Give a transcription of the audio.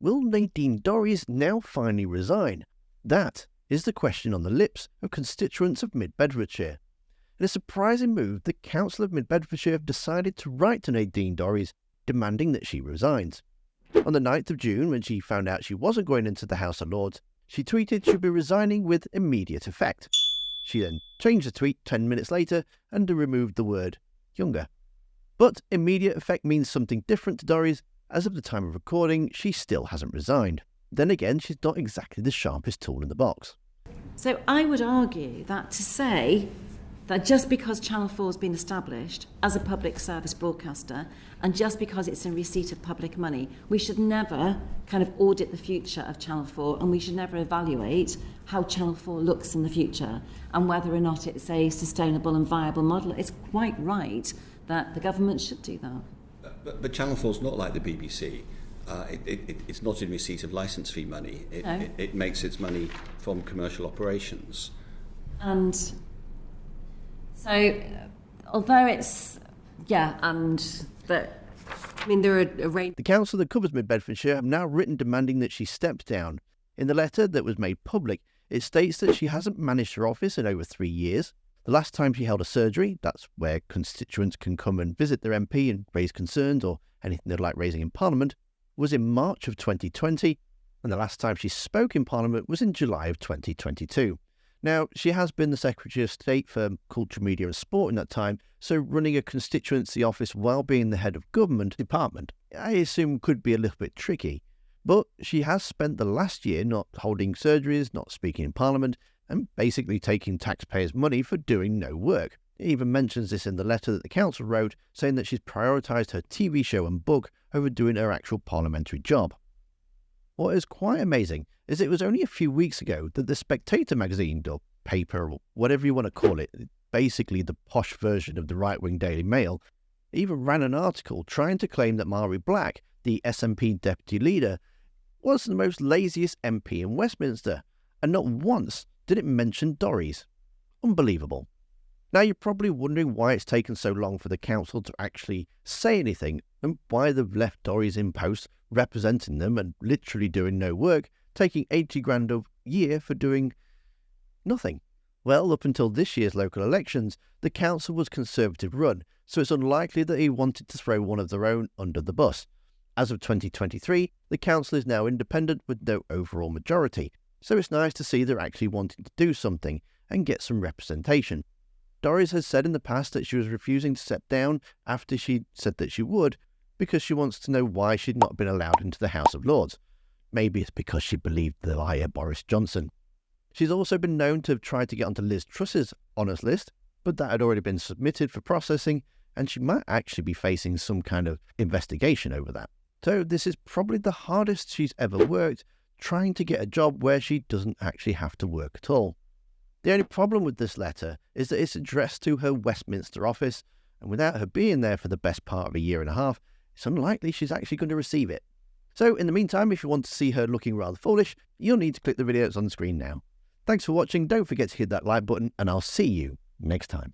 Will Nadine Dorries now finally resign? That is the question on the lips of constituents of Mid-Bedfordshire. In a surprising move, the Council of Mid-Bedfordshire have decided to write to Nadine Dorries, demanding that she resigns. On the 9th of June, when she found out she wasn't going into the House of Lords, she tweeted she'd be resigning with immediate effect. She then changed the tweet 10 minutes later and removed the word younger. But immediate effect means something different to Dorries, as of the time of recording, she still hasn't resigned. Then again, she's not exactly the sharpest tool in the box. So I would argue that to say that just because Channel 4 has been established as a public service broadcaster and just because it's in receipt of public money, we should never kind of audit the future of Channel 4 and we should never evaluate how Channel 4 looks in the future and whether or not it's a sustainable and viable model. It's quite right that the government should do that. But Channel 4 is not like the BBC. It's not in receipt of licence fee money. It makes its money from commercial operations. And so, although it's, there are a range. The council that covers Mid-Bedfordshire have now written demanding that she steps down. In the letter that was made public, it states that she hasn't managed her office in over 3 years. The last time she held a surgery, that's where constituents can come and visit their MP and raise concerns or anything they'd like raising in Parliament, was in March of 2020, and the last time she spoke in Parliament was in July of 2022. Now, she has been the Secretary of State for Culture, Media and Sport in that time, so running a constituency office while being the head of government department, I assume could be a little bit tricky. But she has spent the last year not holding surgeries, not speaking in Parliament, and basically taking taxpayers' money for doing no work. It even mentions this in the letter that the council wrote, saying that she's prioritised her TV show and book over doing her actual parliamentary job. What is quite amazing is it was only a few weeks ago that the Spectator magazine, or paper, or whatever you want to call it, basically the posh version of the right-wing Daily Mail, even ran an article trying to claim that Mhairi Black, the SNP deputy leader, was the most laziest MP in Westminster, and not once did it mention Dorries. Unbelievable. Now you're probably wondering why it's taken so long for the council to actually say anything and why they've left Dorries in post representing them and literally doing no work, taking 80 grand a year for doing nothing. Well, up until this year's local elections, the council was Conservative run, so it's unlikely that he wanted to throw one of their own under the bus. As of 2023, the council is now independent with no overall majority, so it's nice to see they're actually wanting to do something and get some representation. Dorries has said in the past that she was refusing to step down after she said that she would, because she wants to know why she'd not been allowed into the House of Lords. Maybe it's because she believed the liar Boris Johnson. She's also been known to have tried to get onto Liz Truss's honours list, but that had already been submitted for processing, and she might actually be facing some kind of investigation over that. So this is probably the hardest she's ever worked, trying to get a job where she doesn't actually have to work at all. The only problem with this letter is that it's addressed to her Westminster office, and without her being there for the best part of a year and a half, it's unlikely she's actually going to receive it. So in the meantime, if you want to see her looking rather foolish, you'll need to click the videos on the screen now. Thanks for watching, don't forget to hit that like button, and I'll see you next time.